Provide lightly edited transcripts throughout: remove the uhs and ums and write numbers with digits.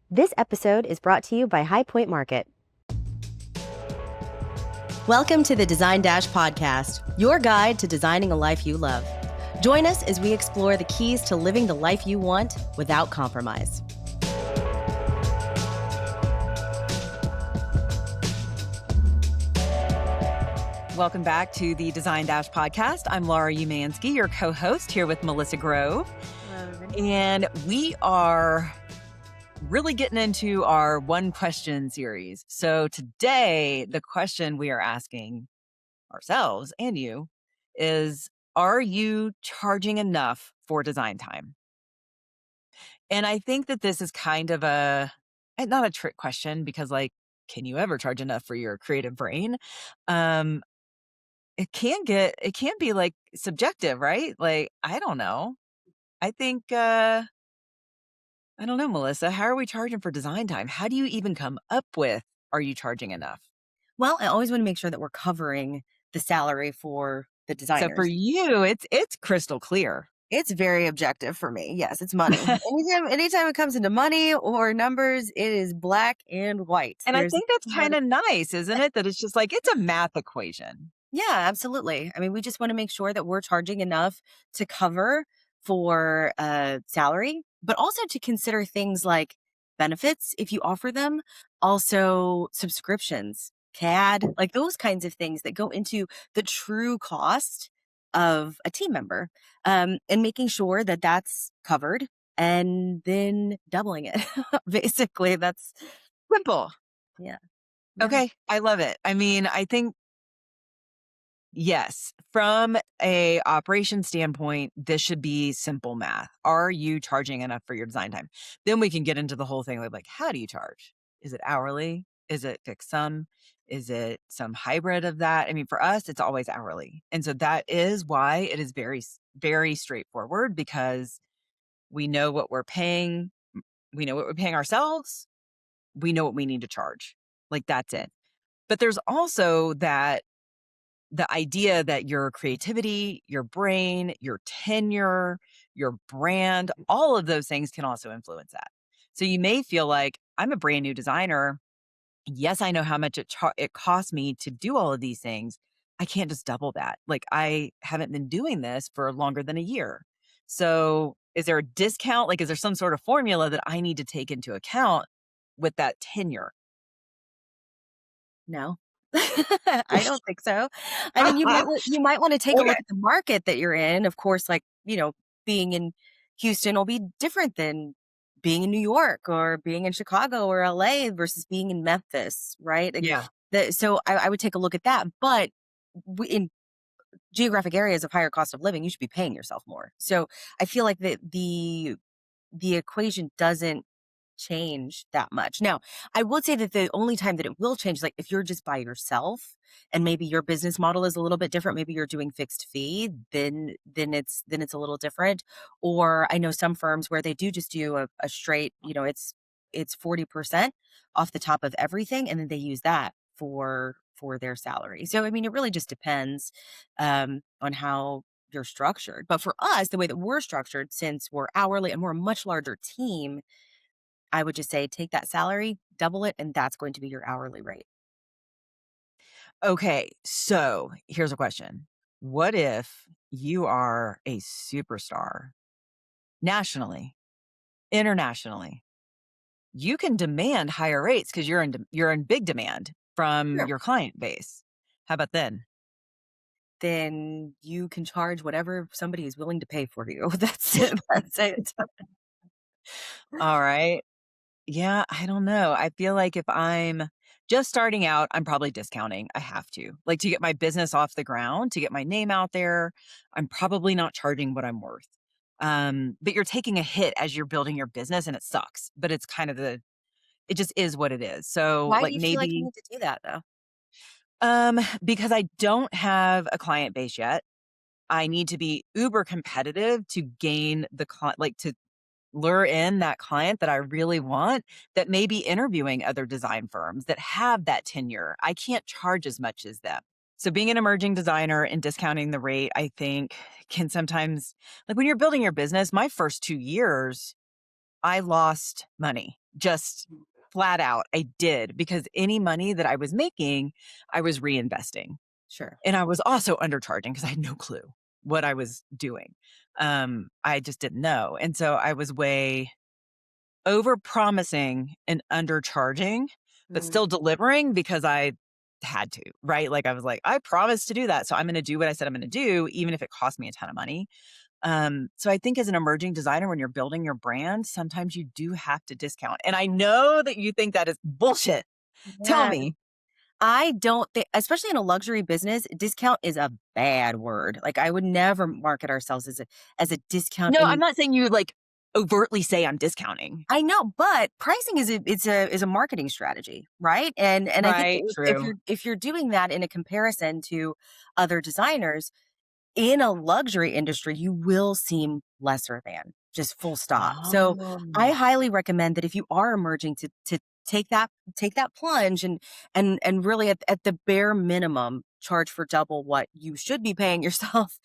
This episode is brought to you by High Point Market. Welcome to the Design Dash podcast, your guide to designing a life you love. Join us as we explore the keys to living the life you want without compromise. Welcome back to the Design Dash podcast. I'm Laura Umansky, your co-host, here with Melissa Grove. And we are really getting into our one question series. So today, the question we are asking ourselves and you is, are you charging enough for design time? And I think that this is kind of not a trick question because can you ever charge enough for your creative brain? It can be subjective, right? I don't know. I think, I don't know, Melissa, how are we charging for design time? How do you even come up with, are you charging enough? Well, I always want to make sure that we're covering the salary for the So for designers. you, it's crystal clear. It's very objective for me. Yes, it's money. Anytime it comes into money or numbers, it is black and white. And I think that's kind of nice, isn't it? That it's just it's a math equation. Yeah, absolutely. I mean, we just want to make sure that we're charging enough to cover for salary, but also to consider things like benefits if you offer them, also subscriptions, CAD, like those kinds of things that go into the true cost of a team member, and making sure that that's covered and then doubling it. Basically, that's Simple. yeah. Okay. I love it. I mean, I think, yes, from a operation standpoint, this should be simple math. Are you charging enough for your design time? Then we can get into the whole thing of how do you charge? Is it hourly? Is it fixed sum? Is it some hybrid of that? I mean, for us, it's always hourly. And so that is why it is very, very straightforward, because we know what we're paying. We know what we're paying ourselves. We know what we need to charge. That's it. But there's also the idea that your creativity, your brain, your tenure, your brand, all of those things can also influence that. So you may feel like, I'm a brand new designer. Yes, I know how much it costs me to do all of these things. I can't just double that. I haven't been doing this for longer than a year. So is there a discount? Is there some sort of formula that I need to take into account with that tenure? No. I don't think so. I mean, you might want to take a look Okay. at the market that you're in. Of course, being in Houston will be different than being in New York or being in Chicago or LA versus being in Memphis, right? Yeah. So I would take a look at that. But in geographic areas of higher cost of living, you should be paying yourself more. So I feel like the equation doesn't change that much. Now, I would say that the only time that it will change is if you're just by yourself and maybe your business model is a little bit different, maybe you're doing fixed fee, then it's a little different. Or I know some firms where they do just do a straight, it's 40% off the top of everything, and then they use that for their salary. So I mean, it really just depends on how you're structured. But for us, the way that we're structured, since we're hourly and we're a much larger team, I would just say take that salary, double it, and that's going to be your hourly rate. Okay, so here's a question. What if you are a superstar nationally, internationally? You can demand higher rates because you're in big demand from Sure. your client base. How about then? Then you can charge whatever somebody is willing to pay for you. That's it. That's it. All right. Yeah, I don't know. I feel like if I'm just starting out, I'm probably discounting. I have to. To get my business off the ground, to get my name out there, I'm probably not charging what I'm worth. But you're taking a hit as you're building your business, and it sucks. But it's kind of it just is what it is. So Why do you feel like you maybe need to do that though? because I don't have a client base yet. I need to be uber competitive to gain the client, to lure in that client that I really want, that may be interviewing other design firms that have that tenure. I can't charge as much as them. So being an emerging designer and discounting the rate, I think, can sometimes, when you're building your business, my first 2 years, I lost money, just Mhm. flat out. I did because any money that I was making, I was reinvesting. Sure. And I was also undercharging because I had no clue what I was doing. I just didn't know. And so I was way over promising and undercharging, but Mhm. still delivering because I had to, right? Like I was like, I promised to do that. So I'm going to do what I said I'm going to do, even if it cost me a ton of money. So I think as an emerging designer, when you're building your brand, sometimes you do have to discount. And I know that you think that is bullshit. Tell Yeah. me. I don't think, especially in a luxury business, discount is a bad word. Like, I would never market ourselves as a discount No, I'm any. not saying you like overtly say I'm discounting. I know, but pricing is a marketing strategy, right? And I think Right. if True. you're doing that in a comparison to other designers, in a luxury industry, you will seem lesser than, just full stop. So, I Oh. highly recommend that if you are emerging to take that plunge and really at the bare minimum, charge for double what you should be paying yourself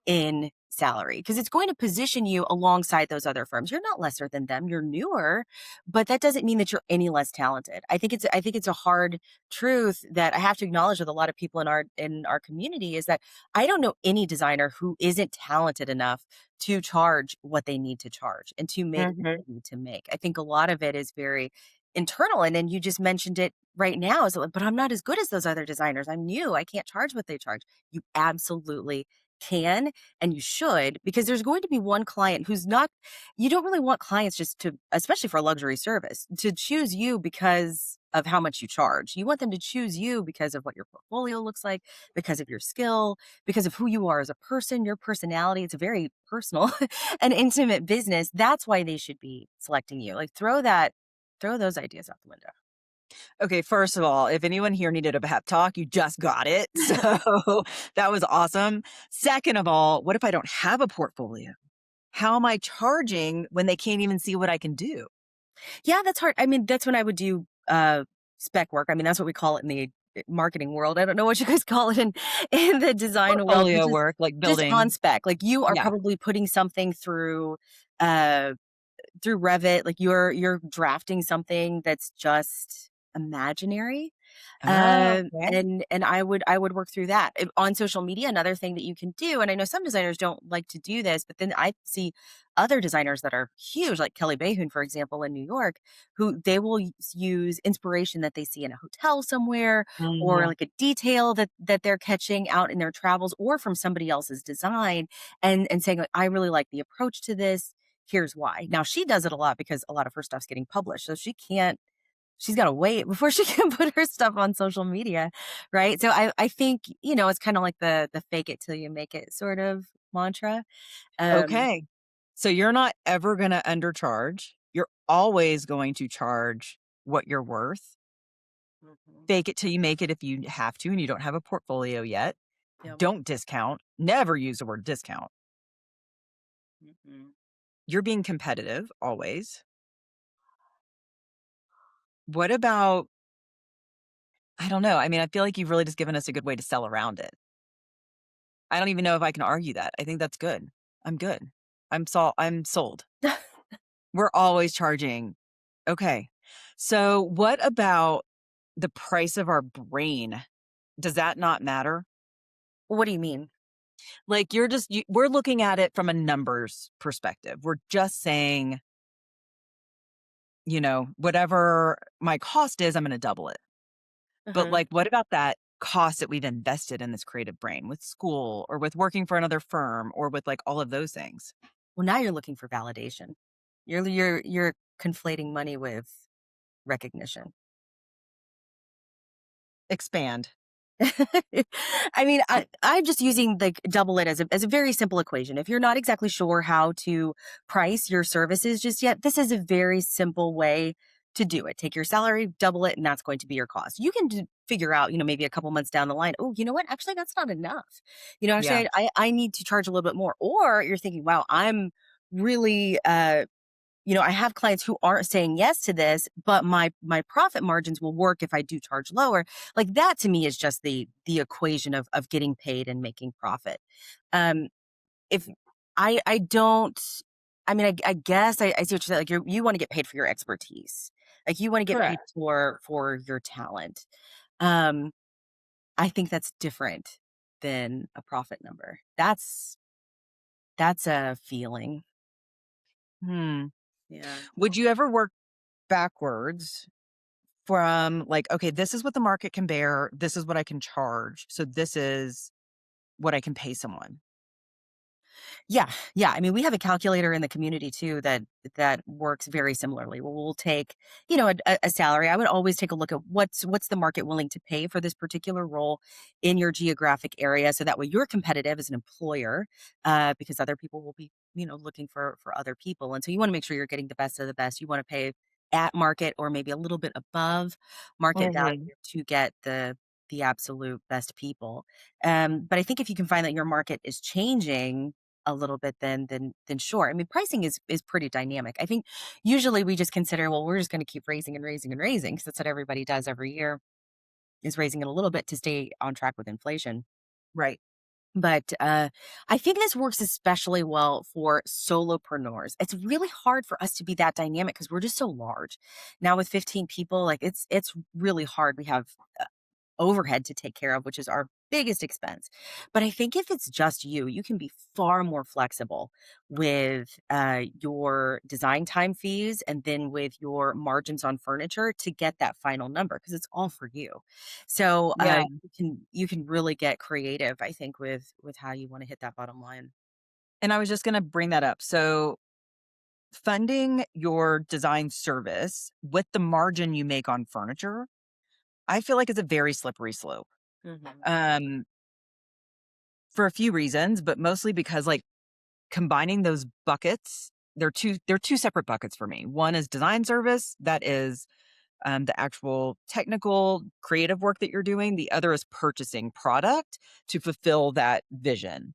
in salary, because it's going to position you alongside those other firms. You're not lesser than them, you're newer, but that doesn't mean that you're any less talented. I think it's a hard truth that I have to acknowledge with a lot of people in our community, is that I don't know any designer who isn't talented enough to charge what they need to charge and to make what Mhm. they need to make. I think a lot of it is very internal. And then you just mentioned it right now. Is like, but I'm not as good as those other designers. I'm new. I can't charge what they charge. You absolutely can, and you should, because there's going to be one client who's not. You don't really want clients just to, especially for a luxury service, to choose you because of how much you charge. You want them to choose you because of what your portfolio looks like, because of your skill, because of who you are as a person, your personality. It's a very personal and intimate business. That's why they should be selecting you. Like, throw those ideas out the window. Okay, first of all, if anyone here needed a pep talk, you just got it. So that was awesome. Second of all, what if I don't have a portfolio? How am I charging when they can't even see what I can do? Yeah, that's hard. I mean, that's when I would do spec work. I mean, that's what we call it in the marketing world. I don't know what you guys call it in the design world, but Portfolio work, like just on building. spec. Like, you are Yeah. probably putting something uh through Revit, like you're drafting something that's just imaginary. Oh, okay. And I would work through that. On social media, another thing that you can do, and I know some designers don't like to do this, but then I see other designers that are huge, like Kelly Bayhoun, for example, in New York, who they will use inspiration that they see in a hotel somewhere, or Mhm. like a detail that they're catching out in their travels, or from somebody else's design, and saying, like, I really like the approach to this. Here's why. Now she does it a lot because a lot of her stuff's getting published, so she's gotta wait before she can put her stuff on social media, right? So I think, it's kinda like the fake it till you make it sort of mantra. Um Okay. So you're not ever going to undercharge. You're always going to charge what you're worth. Mhm. Fake it till you make it if you have to and you don't have a portfolio yet. Yep. Don't discount. Never use the word discount. Mhm. You're being competitive always. What about, I don't know. I mean, I feel like you've really just given us a good way to sell around it. I don't even know if I can argue that. I think that's good. I'm good. I'm sold. We're always charging. Okay. So what about the price of our brain? Does that not matter? What do you mean? Like we're looking at it from a numbers perspective. We're just saying, whatever my cost is, I'm going to double it. But Uh-huh. like, what about that cost that we've invested in this creative brain with school or with working for another firm or with like all of those things? Well, now you're looking for validation. You're conflating money with recognition. Expand. I mean, I'm just using, like, double it as a very simple equation. If you're not exactly sure how to price your services just yet, this is a very simple way to do it. Take your salary, double it, and that's going to be your cost. You can figure out, maybe a couple months down the line, oh, you know what? Actually, that's not enough. Yeah. Actually, I need to charge a little bit more. Or you're thinking, wow, I'm really I have clients who aren't saying yes to this, but my profit margins will work if I do charge lower. Like, that to me is just the equation of getting paid and making profit. Um, if I don't. I mean, I guess I see what you're saying, like, you wanna get paid for your expertise. Like, you wanna get paid Correct. for your talent. Um, I think that's different than a profit number. That's a feeling. Hmm. Yeah. Would you ever work backwards from like, okay, this is what the market can bear. This is what I can charge. So this is what I can pay someone. Yeah, yeah. I mean, we have a calculator in the community too that works very similarly. We'll take, a salary. I would always take a look at what's the market willing to pay for this particular role in your geographic area, so that way you're competitive as an employer, because other people will be, looking for other people, and so you want to make sure you're getting the best of the best. You want to pay at market or maybe a little bit above market value Mhm. to get the absolute best people. But I think if you can find that your market is changing a little bit, then sure. I mean, pricing is pretty dynamic. I think usually we just consider, well, we're just going to keep raising and raising and raising because that's what everybody does every year, is raising it a little bit to stay on track with inflation. Right. But I think this works especially well for solopreneurs. It's really hard for us to be that dynamic because we're just so large. Now with 15 people, like it's really hard. We have overhead to take care of, which is our biggest expense. But I think if it's just you, you can be far more flexible with your design time fees and then with your margins on furniture to get that final number because it's all for you. So Yeah. you can really get creative, I think, with how you want to hit that bottom line. And I was just going to bring that up. So funding your design service with the margin you make on furniture, I feel like is a very slippery slope. Hmm. Um, for a few reasons, but mostly because like combining those buckets, they're two separate buckets for me. One is design service, that is the actual technical creative work that you're doing. The other is purchasing product to fulfill that vision.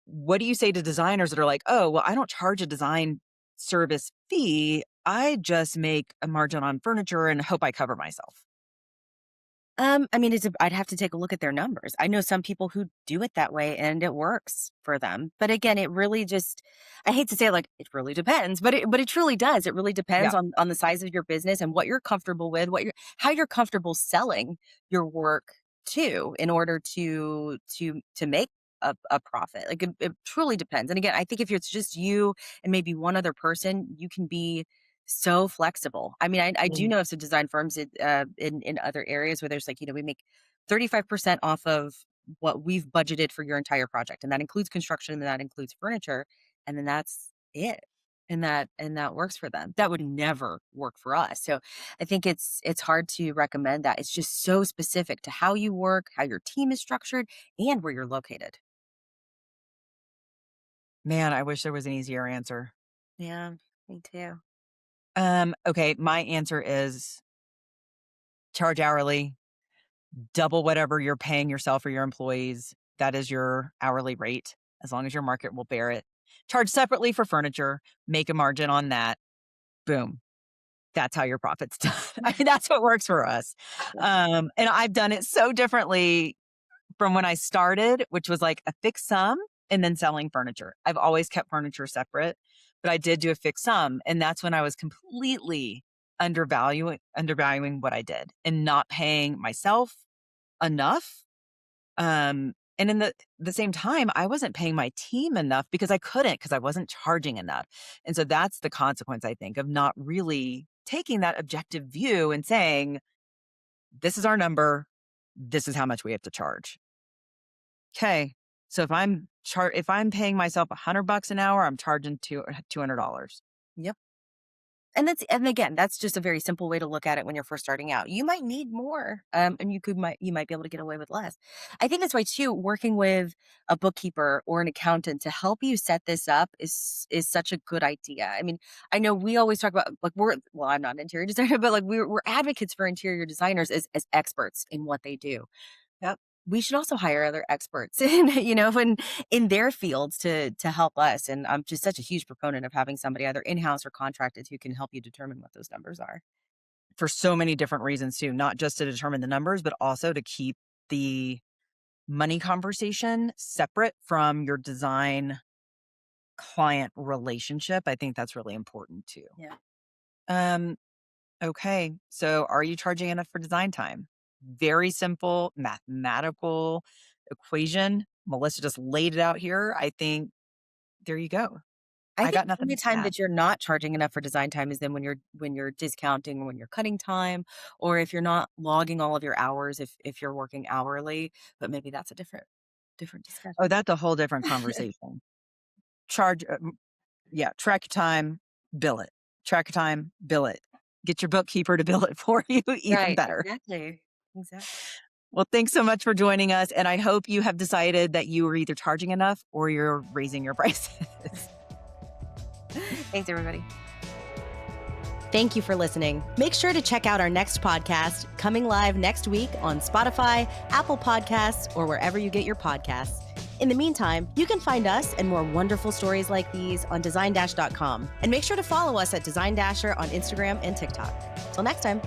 What do you say to designers that are like, oh, well, I don't charge a design service fee. I just make a margin on furniture and hope I cover myself. I mean, I'd have to take a look at their numbers. I know some people who do it that way and it works for them. But again, it really just, I hate to say it, like it really depends, but it truly does. It really depends Yeah. on the size of your business and what you're comfortable with, how you're comfortable selling your work too, in order to make a profit. Like it truly depends. And again, I think if it's just you and maybe one other person, you can be so flexible. I mean, I do Mhm. know of some design firms in other areas where there's like, we make 35% off of what we've budgeted for your entire project. And that includes construction and that includes furniture. And then that's it. And that works for them. That would never work for us. So I think it's hard to recommend that. It's just so specific to how you work, how your team is structured, and where you're located. Man, I wish there was an easier answer. Yeah, me too. Okay, my answer is charge hourly, double whatever you're paying yourself or your employees. That is your hourly rate, as long as your market will bear it. Charge separately for furniture, make a margin on that. Boom. That's how your profit's done. I mean, that's what works for us. And I've done it so differently from when I started, which was like a fixed sum and then selling furniture. I've always kept furniture separate, but I did do a fixed sum. And that's when I was completely undervaluing what I did and not paying myself enough. And in the same time, I wasn't paying my team enough because I couldn't, because I wasn't charging enough. And so that's the consequence, I think, of not really taking that objective view and saying, this is our number. This is how much we have to charge. Okay. So if I'm paying myself $100 an hour, I'm charging $200. Yep. And again, that's just a very simple way to look at it when you're first starting out. You might need more, and you might be able to get away with less. I think that's why too, working with a bookkeeper or an accountant to help you set this up is such a good idea. I mean, I know we always talk about like I'm not an interior designer, but like we're advocates for interior designers as experts in what they do. Yep. We should also hire other experts in their fields to help us. And I'm just such a huge proponent of having somebody either in-house or contracted who can help you determine what those numbers are. For so many different reasons too, not just to determine the numbers, but also to keep the money conversation separate from your design client relationship. I think that's really important too. Yeah. Um, okay. So are you charging enough for design time? Very simple mathematical equation. Melissa just laid it out here. I think there you go. I I think got the only nothing to time add. that you're not charging enough for design time is then when you're discounting, when you're cutting time, or if you're not logging all of your hours if you're working hourly, but maybe that's a different Oh, discussion. that's a whole different conversation. Charge, yeah, track your time, bill it. Track your time, bill it. Get your bookkeeper to bill it for you, even Right, better. exactly. Exactly. Well, thanks so much for joining us. And I hope you have decided that you are either charging enough or you're raising your prices. Thanks, everybody. Thank you for listening. Make sure to check out our next podcast, coming live next week on Spotify, Apple Podcasts, or wherever you get your podcasts. In the meantime, you can find us and more wonderful stories like these on designdash.com. And make sure to follow us at Design Dasher on Instagram and TikTok. Till next time.